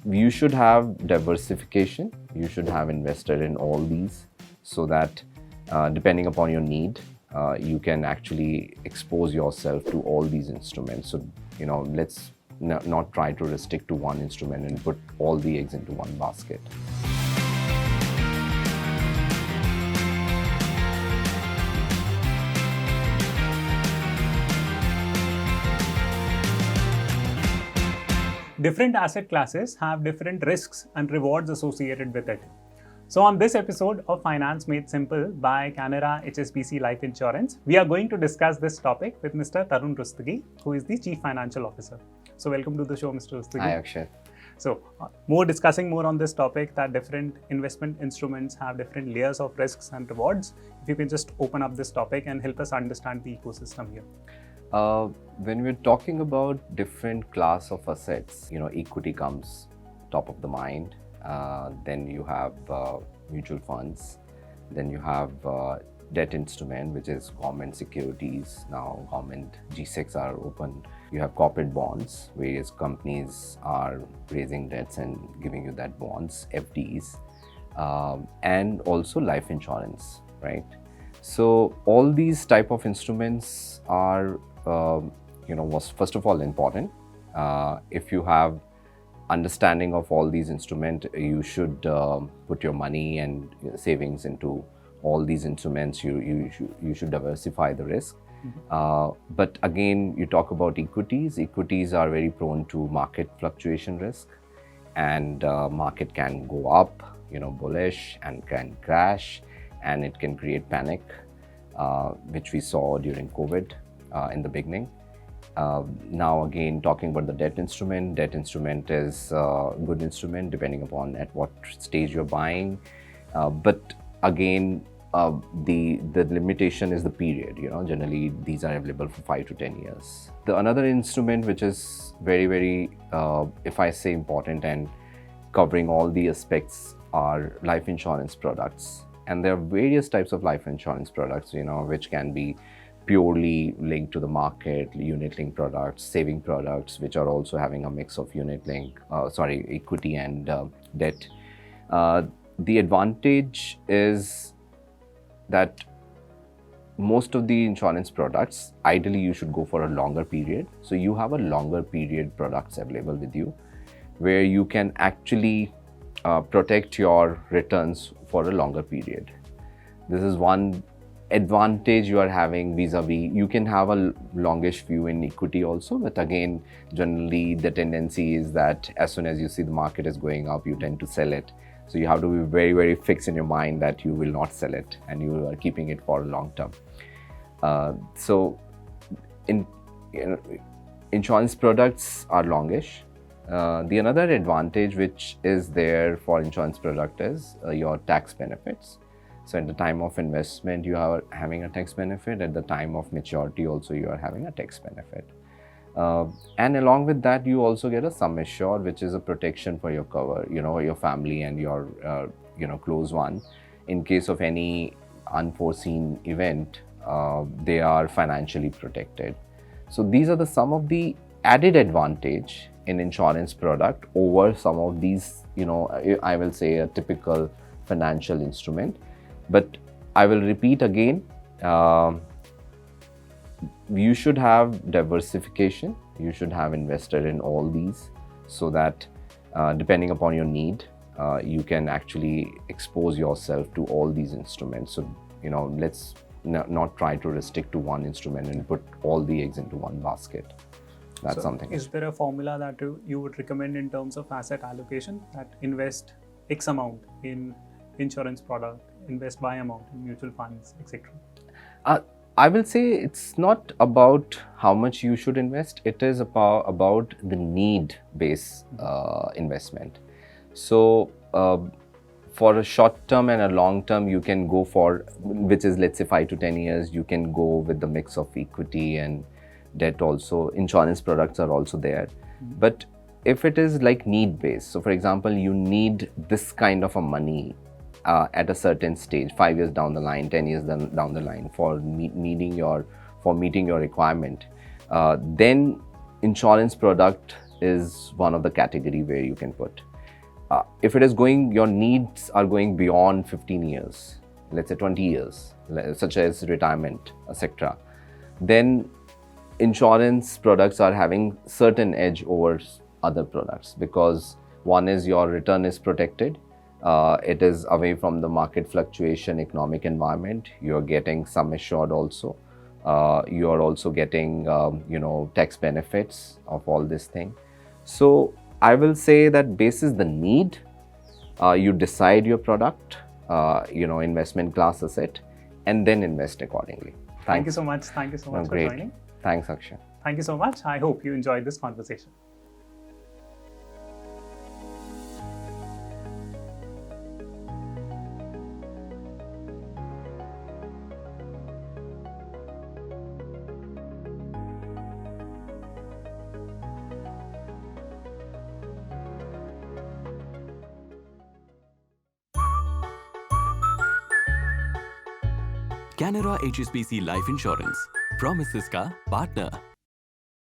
you should have diversification. You should have invested in all these so that depending upon your need, you can actually expose yourself to all these instruments. So, let's not try to restrict to one instrument and put all the eggs into one basket. Different asset classes have different risks and rewards associated with it. So on this episode of Finance Made Simple by Canara HSBC Life Insurance, we are going to discuss this topic with Mr. Tarun Rustagi, who is the Chief Financial Officer. So welcome to the show, Mr. Rustagi. Hi, Akshay. So discussing more on this topic, that different investment instruments have different layers of risks and rewards. If you can just open up this topic and help us understand the ecosystem here. When we're talking about different class of assets, equity comes top of the mind. Then you have mutual funds. Then you have debt instrument, which is government securities. Now government G6 are open. You have corporate bonds. Various companies are raising debts and giving you that bonds, FDs, and also life insurance, right? So all these type of instruments are, was first of all important. If you have understanding of all these instruments, you should put your money and savings into all these instruments. You should diversify the risk. But again, you talk about equities. Equities are very prone to market fluctuation risk, and market can go up, bullish, and can crash, and it can create panic, which we saw during COVID in the beginning. Now again, talking about the debt instrument is a good instrument depending upon at what stage you're buying. But again, the limitation is the period. Generally these are available for 5 to 10 years. The another instrument which is very, very, if I say important and covering all the aspects, are life insurance products. And there are various types of life insurance products, which can be purely linked to the market, unit-linked products, saving products, which are also having a mix of equity and debt. The advantage is that most of the insurance products, ideally you should go for a longer period. So you have a longer period products available with you, where you can actually protect your returns for a longer period. This is one advantage you are having vis-a-vis. You can have a longish view in equity also, but again, generally the tendency is that as soon as you see the market is going up, you tend to sell it. So you have to be very, very fixed in your mind that you will not sell it and you are keeping it for long term. So insurance products are longish. The another advantage which is there for insurance product is your tax benefits. So at the time of investment, you are having a tax benefit. At the time of maturity also, you are having a tax benefit. And along with that, you also get a sum assured, which is a protection for your cover, your family and your, close one. In case of any unforeseen event, they are financially protected. So these are some of the added advantage in insurance product over some of these, I will say a typical financial instrument. But I will repeat again, you should have diversification. You should have invested in all these so that depending upon your need, you can actually expose yourself to all these instruments. So, let's not try to restrict to one instrument and put all the eggs into one basket. That's something. Is there a formula that you would recommend in terms of asset allocation, that invest X amount in insurance product, invest Y amount in mutual funds, etc.? I will say it's not about how much you should invest. It is about the need-based investment. So for a short term and a long term, you can go for, which is let's say 5 to 10 years, you can go with the mix of equity and debt also. Insurance products are also there. But if it is like need-based, so for example, you need this kind of a money at a certain stage, 5 years down the line, 10 years down the line, for meeting your requirement, then insurance product is one of the category where you can put. If it is going, your needs are going beyond 15 years, let's say 20 years, such as retirement, etc., then insurance products are having certain edge over other products, because one is your return is protected. It is away from the market fluctuation, economic environment. You're getting sum assured also. You are also getting, tax benefits of all this thing. So I will say that basis the need, you decide your product, investment class asset, and then invest accordingly. Thank you so much. Thank you so much for joining. Thanks, Akshay. Thank you so much. I hope you enjoyed this conversation. Canara HSBC Life Insurance. Promises का partner.